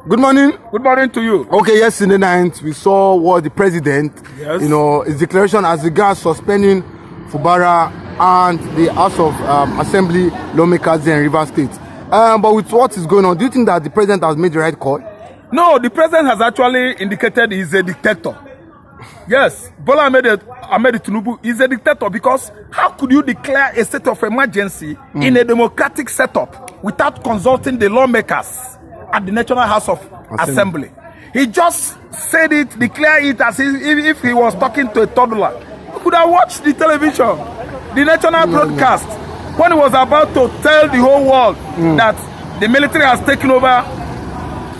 Good morning. Good morning to you. Okay, yesterday night we saw what the president, his declaration as regards suspending Fubara and the House of Assembly lawmakers in Rivers State. But with what is going on, do you think that the president has made the right call? No, the president has actually indicated he's a dictator. Yes, Bola Ahmed Tinubu is a dictator because how could you declare a state of emergency in a democratic setup without consulting the lawmakers at the National House of Assembly? He just said it, declared it as if he was talking to a toddler. You could have watched the television, the national broadcast, when he was about to tell the whole world that the military has taken over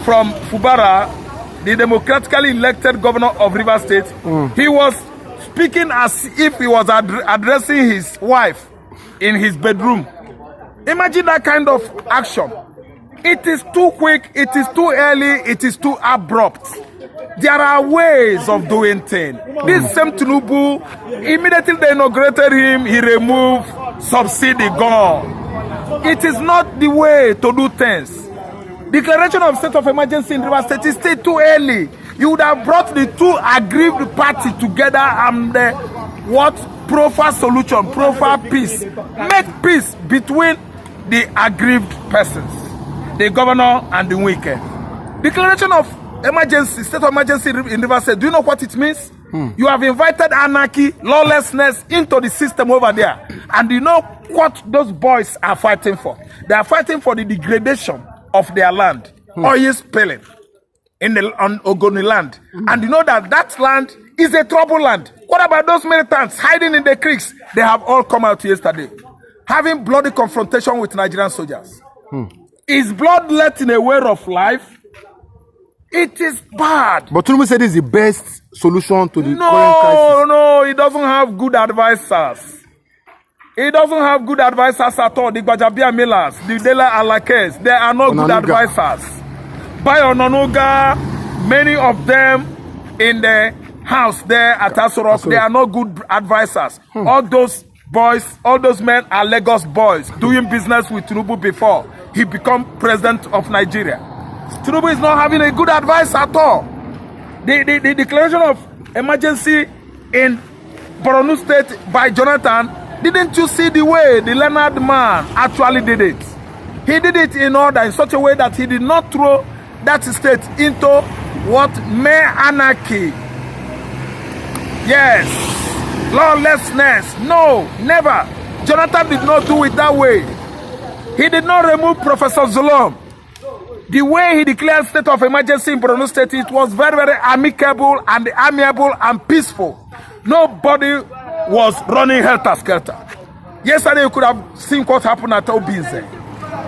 from Fubara, the democratically elected governor of Rivers State. He was speaking as if he was addressing his wife in his bedroom. Imagine that kind of action. It is too quick, it is too early, it is too abrupt. There are ways of doing things. This same Tinubu, immediately they inaugurated him, he removed subsidy, gone. It is not the way to do things. Declaration of state of emergency in Rivers State is still too early. You would have brought the two aggrieved parties together and profile solution, profile peace. Make peace between the aggrieved persons, the governor and the wicked. Declaration of emergency, state of emergency in Rivers State, do you know what it means? You have invited anarchy, lawlessness into the system over there. And you know what those boys are fighting for? They are fighting for the degradation of their land, oil spilling on Ogoni land. And you know that land is a trouble land. What about those militants hiding in the creeks? They have all come out yesterday, having bloody confrontation with Nigerian soldiers. Is bloodletting a way of life? It is bad. But Tinubu said it's the best solution to the current crisis. No, he doesn't have good advisors. He doesn't have good advisors at all. The Gbajabia Millers, the Dela Alakes, they are not good advisors. By Onanuga, many of them in the house there at Asorok, they are not good advisors. All those boys, all those men are Lagos boys doing business with Tinubu before he became president of Nigeria. Tinubu is not having a good advice at all. The declaration of emergency in Borno State by Jonathan, didn't you see the way the learned man actually did it? He did it in order, in such a way that he did not throw that state into what mere anarchy. Yes, lawlessness. No, never. Jonathan did not do it that way. He did not remove Professor Zulum. The way he declared state of emergency in Borno State, it was very, very amicable and amiable and peaceful. Nobody was running helter-skelter. Yesterday, you could have seen what happened at Obinze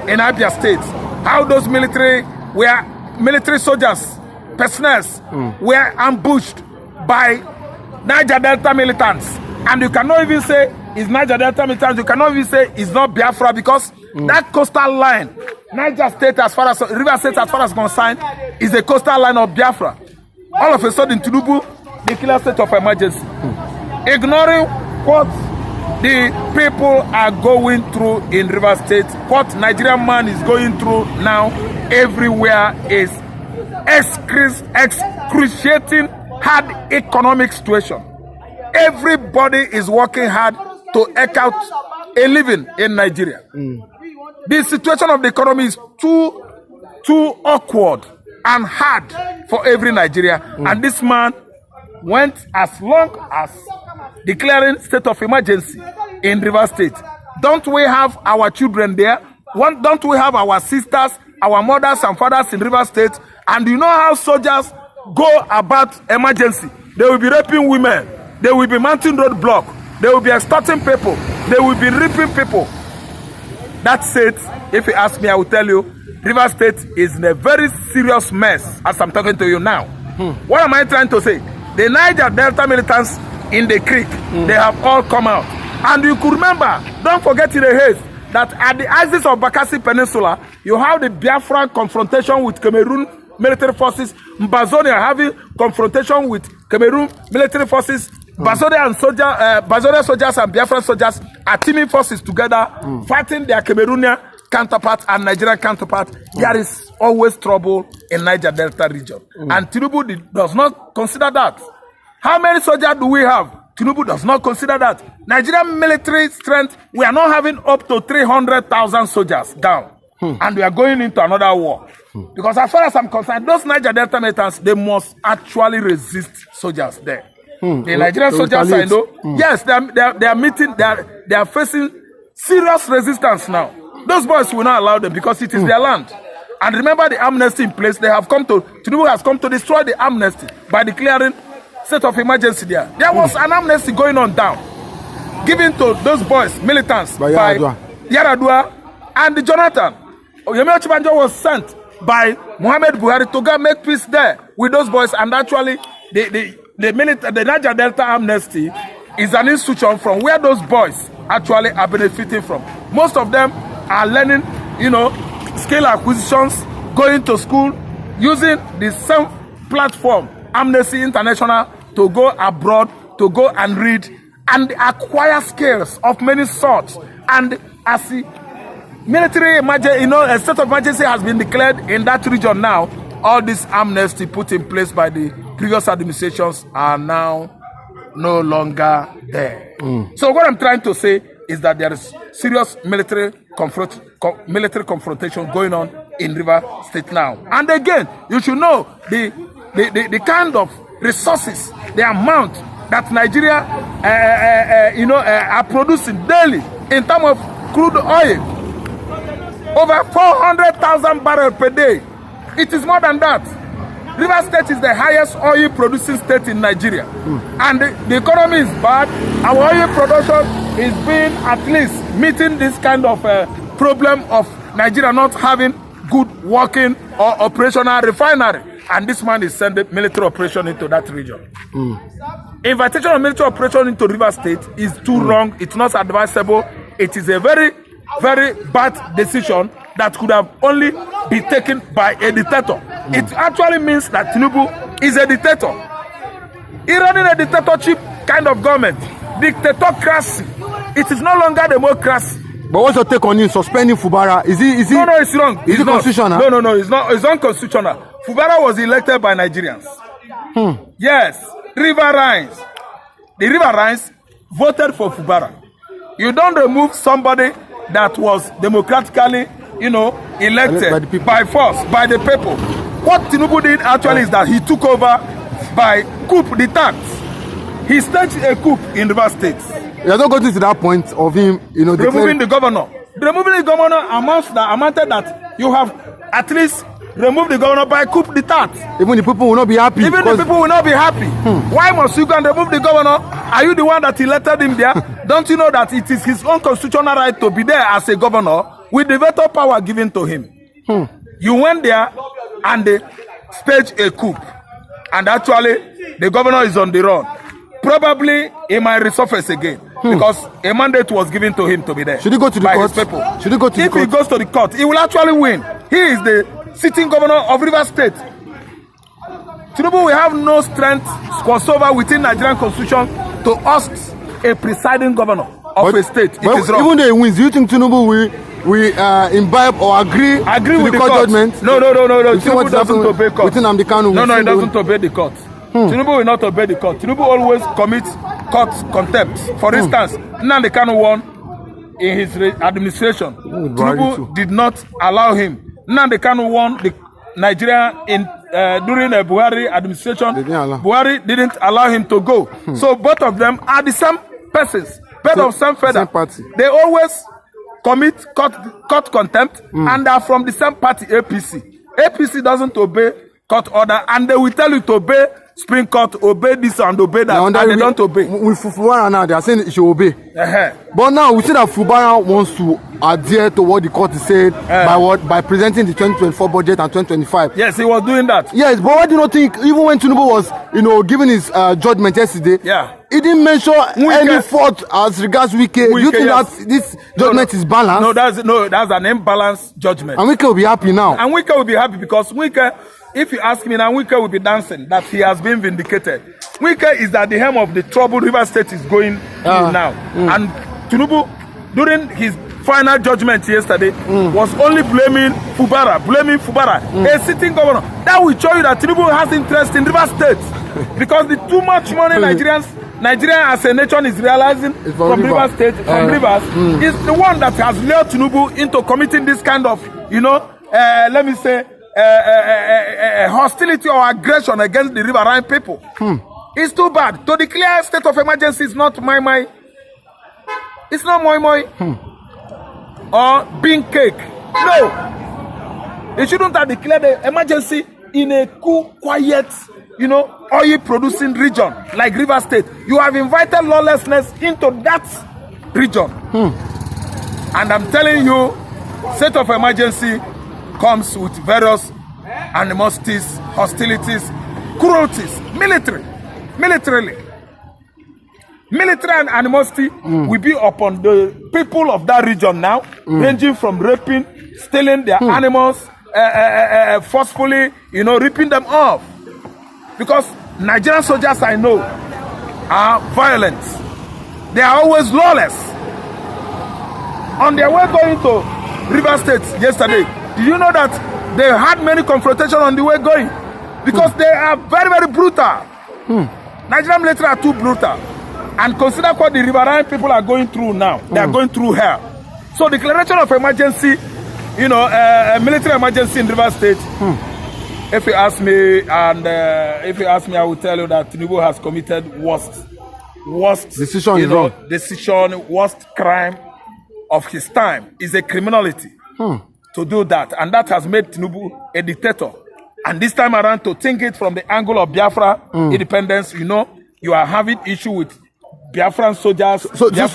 in Abia State. How those military soldiers, personnel, were ambushed by Niger Delta militants. And you cannot even say it's Niger Delta militants. You cannot even say it's not Biafra because that coastal line, Niger State as far as River State as far as concerned, is a coastal line of Biafra. All of a sudden, Tinubu declared state of emergency. Ignoring what the people are going through in River State, what Nigerian man is going through now everywhere is excruciating hard economic situation. Everybody is working hard to eke out a living in Nigeria. The situation of the economy is too awkward and hard for every Nigerian. And this man went as long as declaring state of emergency in Rivers State. Don't we have our children there? Don't we have our sisters, our mothers and fathers in Rivers State? And you know how soldiers go about emergency? They will be raping women. They will be mounting roadblock. They will be extorting people. They will be raping people. That's it. If you ask me, I will tell you, Rivers State is in a very serious mess as I'm talking to you now. What am I trying to say? The Niger Delta militants in the creek, they have all come out. And you could remember, don't forget in the haste, that at the axis of Bakassi Peninsula, you have the Biafran confrontation with Cameroon military forces, Mbazonia having confrontation with Cameroon military forces, Bazonia soldiers and Biafran soldiers are teaming forces together, fighting their Cameroonian counterpart and Nigerian counterpart. There is always trouble in Niger Delta region. And Tinubu does not consider that. How many soldiers do we have? Tinubu does not consider that. Nigerian military strength, we are not having up to 300,000 soldiers down. And we are going into another war. Because as far as I'm concerned, those Niger Delta militants, they must actually resist soldiers there. The Nigerian soldiers, I know, yes, they are meeting, they are facing serious resistance now. Those boys will not allow them because it is their land. And remember the amnesty in place, Tinubu has come to destroy the amnesty by declaring state of emergency there. There was an amnesty going on down, given to those boys, militants, by Yaradua and Jonathan. Yemi Ochibanjo was sent by Muhammad Buhari to go make peace there with those boys, and actually the Niger Delta amnesty is an institution from where those boys actually are benefiting from. Most of them are learning, skill acquisitions, going to school, using the same platform, Amnesty International, to go abroad, to go and read and acquire skills of many sorts. And as the military emergency, a state of emergency has been declared in that region now, all this amnesty put in place by the previous administrations are now no longer there. So what I'm trying to say is that there is serious military confrontation going on in River State now. And again, you should know the kind of resources, the amount that Nigeria are producing daily in terms of crude oil. Over 400,000 barrels per day. It is more than that. River State is the highest oil producing state in Nigeria. And the economy is bad. Our oil production is being at least meeting this kind of problem of Nigeria not having good working or operational refinery. And this man is sending military operation into that region. Invitation of military operation into River State is too wrong. It's not advisable. It is a very, very bad decision that could have only been taken by a dictator. It actually means that Tinubu is a dictator. He running a dictatorship kind of government. Dictatorcracy. It is no longer democracy. But what's your take on him suspending Fubara? Is he? No, it's wrong. Is it constitutional? No, it's not. It's unconstitutional. Fubara was elected by Nigerians. Yes, the Riverines voted for Fubara. You don't remove somebody that was democratically, elected by force, by the people. What Tinubu did actually is that he took over by coup d'etat. He staged a coup in River State. You're not going to that point of him, removing the governor. Removing the governor amounted that you have at least removed the governor by coup d'etat. Even the people will not be happy. Why must you go and remove the governor? Are you the one that elected him there? Don't you know that it is his own constitutional right to be there as a governor with the veto power given to him? You went there and they staged a coup. And actually, the governor is on the run. Probably he might resurface again because a mandate was given to him to be there. Should he go to the court? Should he go to the court? If he goes to the court, he will actually win. He is the sitting governor of River State. Tinubu will have no strength whatsoever within Nigerian constitution to oust a presiding governor of a state. It is wrong. Even though he wins, do you think Tinubu will imbibe or agree with the court judgment? No. Tinubu doesn't obey court. Nnamdi Kanu no, he doesn't obey the court. Tinubu will not obey the court. Tinubu always commits court contempt. For instance, Nnamdi Kanu won in his administration. Tinubu did not allow him. Nnamdi Kanu won the Nigeria during the Buhari administration. Buhari didn't allow him to go. So both of them are the same persons, bird of same feather. They always commit court contempt and are from the same party, APC. APC doesn't obey court order, and they will tell you to obey Supreme Court, obey this and obey that, and they don't obey. With Fubara now, they are saying it should obey. But now we see that Fubara wants to adhere to what the court is saying by presenting the 2024 budget and 2025. Yes, he was doing that. Yes, but why do you not think, even when Tinubu was, giving his judgment yesterday, he didn't mention any fault as regards Wike. Do you think that this judgment is balanced? No, that's an imbalanced judgment. And Wike will be happy now. And Wike will be happy because Wike, if you ask me now, Wike will be dancing that he has been vindicated. Wike is at the helm of the trouble River State is going through now. And Tinubu, during his final judgment yesterday was only blaming Fubara, a sitting governor. That will show you that Tinubu has interest in Rivers State because the too much money Nigeria as a nation is realizing from Rivers State, Rivers, is the one that has lured Tinubu into committing this kind of, let me say, hostility or aggression against the riverine people. It's too bad. To declare state of emergency is not my. It's not moi or bean cake. No. They shouldn't have declared the emergency in a cool, quiet, oil producing region like River State. You have invited lawlessness into that region. And I'm telling you, state of emergency comes with various animosities, hostilities, cruelties, militarily. Military and animosity will be upon the people of that region now, ranging from raping, stealing their animals, forcefully, ripping them off. Because Nigerian soldiers I know are violent. They are always lawless. On their way going to River State yesterday, did you know that they had many confrontations on the way going? Because they are very, very brutal. Nigerian military are too brutal. And consider what the riverine people are going through now. They are going through hell. So declaration of emergency, military emergency in River State. If you ask me, I will tell you that Tinubu has committed worst decision, worst crime of his time. Is a criminality to do that, and that has made Tinubu a dictator. And this time around, to think it from the angle of Biafra independence, you are having issue with Biafran soldiers. So do you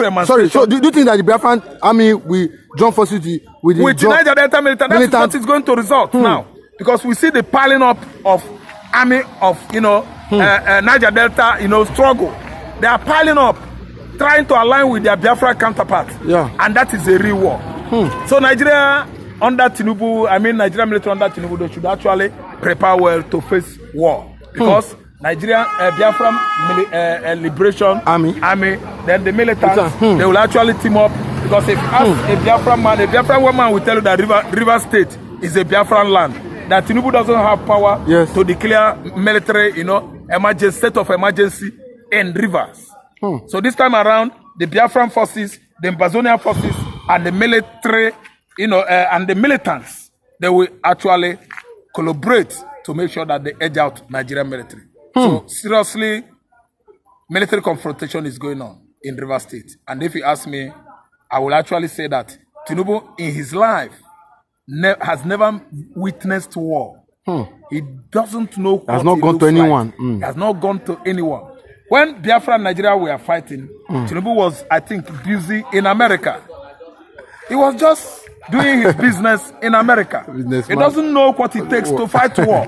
think that the Biafran army will join forces with the Niger Delta militant? That's what is going to result now, because we see the piling up of army of Niger Delta struggle. They are piling up, trying to align with their Biafra counterparts. And that is a real war. So Nigeria under Tinubu, Nigerian military under Tinubu, they should actually prepare well to face war, because Nigerian Biafran Liberation Army, then the militants, they will actually team up. Because if you ask a Biafran man, a Biafran woman will tell you that River State is a Biafran land. That Tinubu doesn't have power to declare military, emergency, state of emergency in rivers. So this time around, the Biafran forces, the Ambazonian forces, and the military, and the militants, they will actually collaborate to make sure that they edge out Nigerian military. So seriously, military confrontation is going on in River State. And if you ask me, I will actually say that Tinubu in his life has never witnessed war. He doesn't know what has not gone to anyone. He has not gone to anyone. When Biafra and Nigeria were fighting, Tinubu was, I think, busy in America. He was just doing his business in America. He doesn't know what it takes to fight war.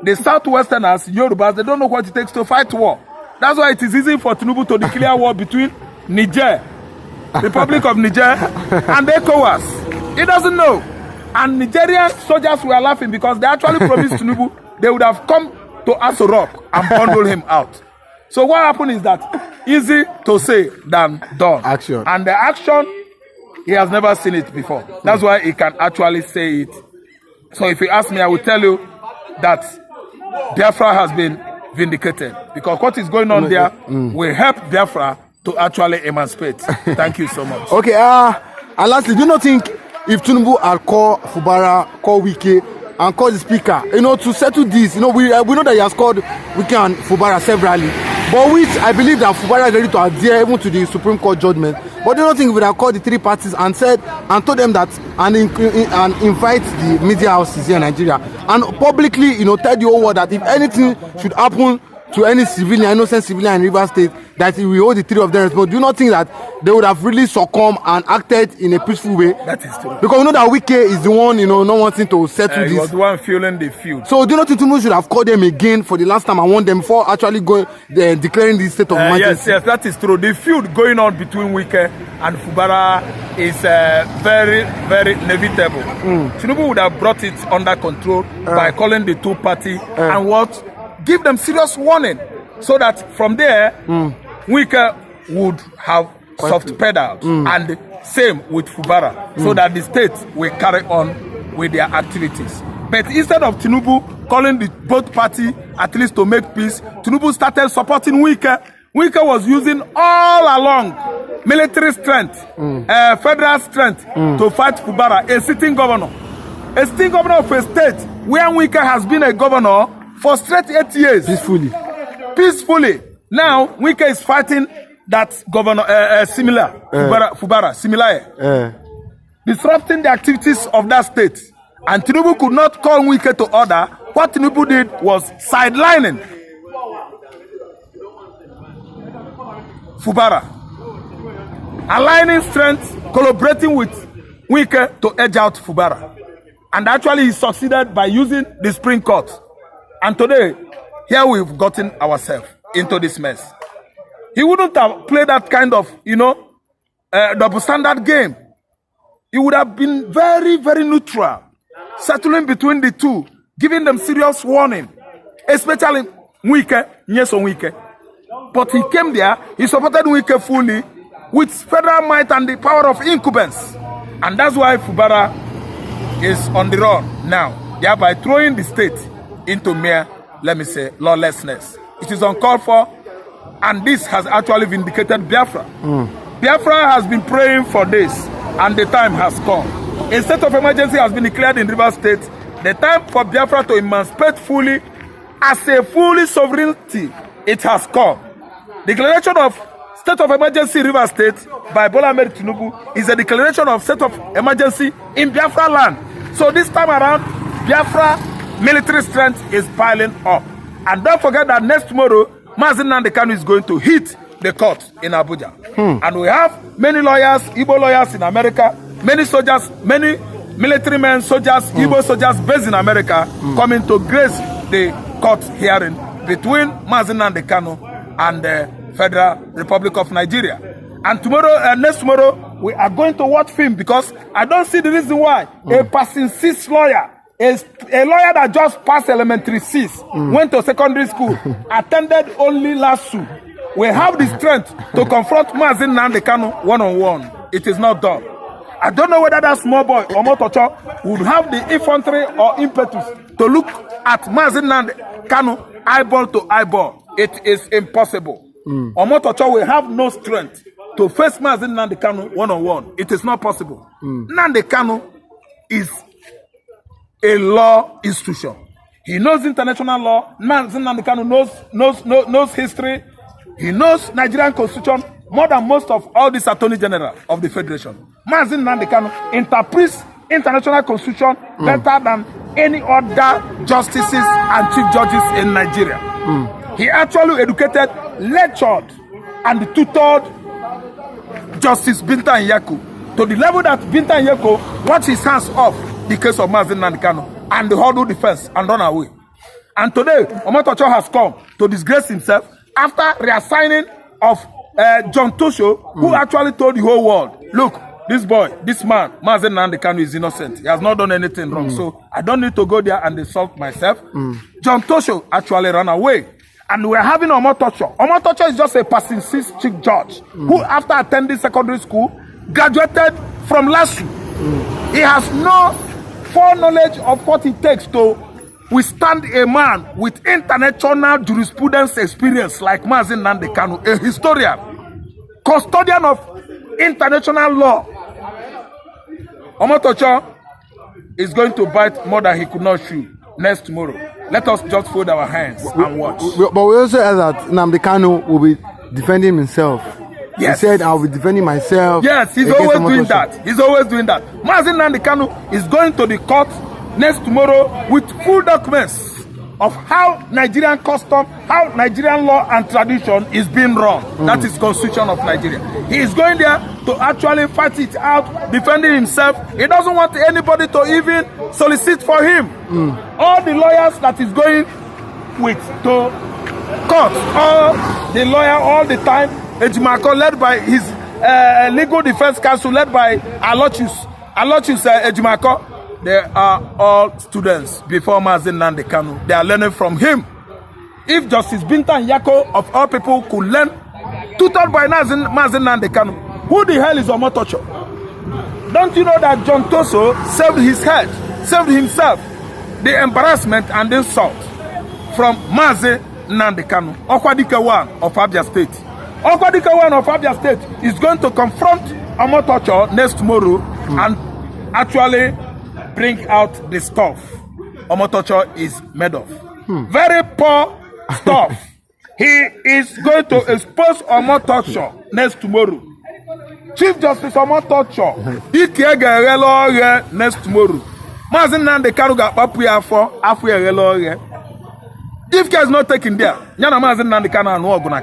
The Southwesterners, Yorubas, they don't know what it takes to fight war. That's why it is easy for Tinubu to declare war between Niger, Republic of Niger, and ECOWAS. He doesn't know. And Nigerian soldiers were laughing because they actually promised Tinubu they would have come to Aso Rock and bundle him out. So what happened is that easy to say than done. Action. And the action, he has never seen it before. That's why he can actually say it. So if you ask me, I will tell you that Biafra has been vindicated, because what is going on there will help Biafra to actually emancipate. Thank you so much. Okay, and lastly, do you not think if Tinubu had called Fubara, called Wike, and called the speaker, to settle this, we know that he has called Wike and Fubara severally, but which I believe that Fubara is ready to adhere even to the Supreme Court judgment. But do you not think we would have called the three parties and said and told them that and invite the media houses here in Nigeria and publicly, tell the whole world that if anything should happen to any civilian, innocent civilian in River State, that we hold the three of them responsible? Do you not think that they would have really succumbed and acted in a peaceful way? That is true. Because we know that Wike is the one, not wanting to settle this. He was the one fueling the feud. So do you not think Tinubu should have called them again for the last time and warned them before actually going declaring the state of emergency? Yes, that is true. The feud going on between Wike and Fubara is very, very inevitable. Tinubu would have brought it under control by calling the two parties and give them serious warning, so that from there Wike would have soft pedals and same with Fubara, so that the state will carry on with their activities. But instead of Tinubu calling the both party at least to make peace, Tinubu started supporting Wike. Wike was using all along military strength, federal strength to fight Fubara, a sitting governor. A sitting governor of a state where Wike has been a governor for straight 8 years. Peacefully. Now, Wike is fighting that governor, Fubara, similar. Disrupting the activities of that state. And Tinubu could not call Wike to order. What Tinubu did was sidelining Fubara, aligning strength, collaborating with Wike to edge out Fubara. And actually he succeeded by using the Supreme Court. And today, here we've gotten ourselves into this mess. He wouldn't have played that kind of, double standard game. He would have been very, very neutral, settling between the two, giving them serious warning, especially Wike, Nyeso Wike. But he came there, he supported Wike fully with federal might and the power of incumbents. And that's why Fubara is on the run now, thereby throwing the state into mere, let me say, lawlessness. It is uncalled for, and this has actually vindicated Biafra. Biafra has been praying for this, and the time has come. A state of emergency has been declared in Rivers State. The time for Biafra to emancipate fully as a fully sovereignty, it has come. Declaration of state of emergency in Rivers State by Bola Ahmed Tinubu is a declaration of state of emergency in Biafra land. So this time around, Biafra military strength is piling up. And don't forget that next tomorrow, Nnamdi Kanu is going to hit the court in Abuja. And we have many lawyers, Igbo lawyers in America, many soldiers, many military men, soldiers, Igbo soldiers based in America coming to grace the court hearing between Nnamdi Kanu and the Federal Republic of Nigeria. And tomorrow, next tomorrow, we are going to watch film because I don't see the reason why a passing 6 lawyer, a lawyer that just passed elementary 6, went to secondary school, attended only last week, will have the strength to confront Nnamdi Kanu one-on-one. It is not done. I don't know whether that small boy, Omotocho, would have the infantry or impetus to look at Nnamdi Kanu eyeball to eyeball. It is impossible. Omotocho will have no strength to face Nnamdi Kanu one-on-one. It is not possible. Nnamdi Kanu is a law institution. He knows international law. Nnamdi Kanu knows history. He knows Nigerian constitution more than most of all these attorney general of the federation. Nnamdi Kanu interprets international constitution better than any other justices and chief judges in Nigeria. He actually educated, lectured, and tutored Justice Binta Nyako to the level that Binta Nyako washed his hands off the case of Nnamdi Kanu and the huddle defense and run away. And today, Omotocho has come to disgrace himself after reassigning of John Tosho, who actually told the whole world, look, this boy, this man, Nnamdi Kanu is innocent. He has not done anything wrong. So I don't need to go there and insult myself. John Tosho actually ran away. And we're having Omotocho. Omotocho is just a passing 6 chief judge who, after attending secondary school, graduated from LASU. He has no foreknowledge of what it takes to withstand a man with international jurisprudence experience like Nnamdi Kanu, a historian, custodian of international law. Omotocho is going to bite more than he could not chew next tomorrow. Let us just fold our hands and watch. But we also heard that Nnamdi Kanu will be defending himself. Yes. He said, I'll be defending myself. Yes, he's always doing that. He's always doing that. Nnamdi Kanu is going to the court next tomorrow with full documents of how Nigerian custom, how Nigerian law and tradition is being run. That is Constitution of Nigeria. He is going there to actually fight it out, defending himself. He doesn't want anybody to even solicit for him. All the lawyers that is going with to court, all the lawyer all the time, Ejimako, led by his legal defense counsel, led by Alochus Ejimako, they are all students before Nnamdi Kanu. They are learning from him. If Justice Binta Nyako, of all people, could learn, tutored by Nnamdi Kanu, who the hell is Omotocho? Don't you know that John Toso saved his head, saved himself, the embarrassment and insult from Mazi Nnamdi Kanu, Okwadike 1 of Abia State. Okwadike 1 of Abia State is going to confront Omotocho next tomorrow and actually bring out the stuff Omotocho is made of. Very poor stuff. He is going to expose Omotocho next tomorrow. Chief Justice Omotocho, next tomorrow. Mazi Nnamdi Kanu ga papu ya afọ egheloghe. If care is not taken there, Nyana Mazi Nnamdi Kanu and Oguna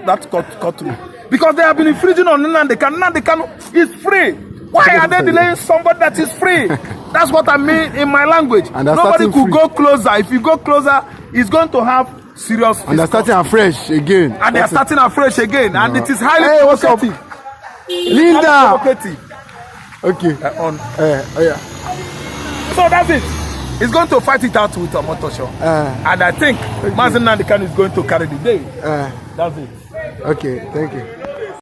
that courtroom. Because they have been infringing on Nnamdi Kanu. Nnamdi Kanu is free. Why are they delaying somebody that is free? That's what I mean in my language. Nobody could go closer. If you go closer, it's going to have serious. And they're starting afresh again. And they're starting afresh again. And it is highly provocative. Linda! Okay. Yeah. So that's it. He's going to fight it out with Omotocho. And I think Mazi Nnamdi Kanu is going to carry the day. That's it. Okay, thank you.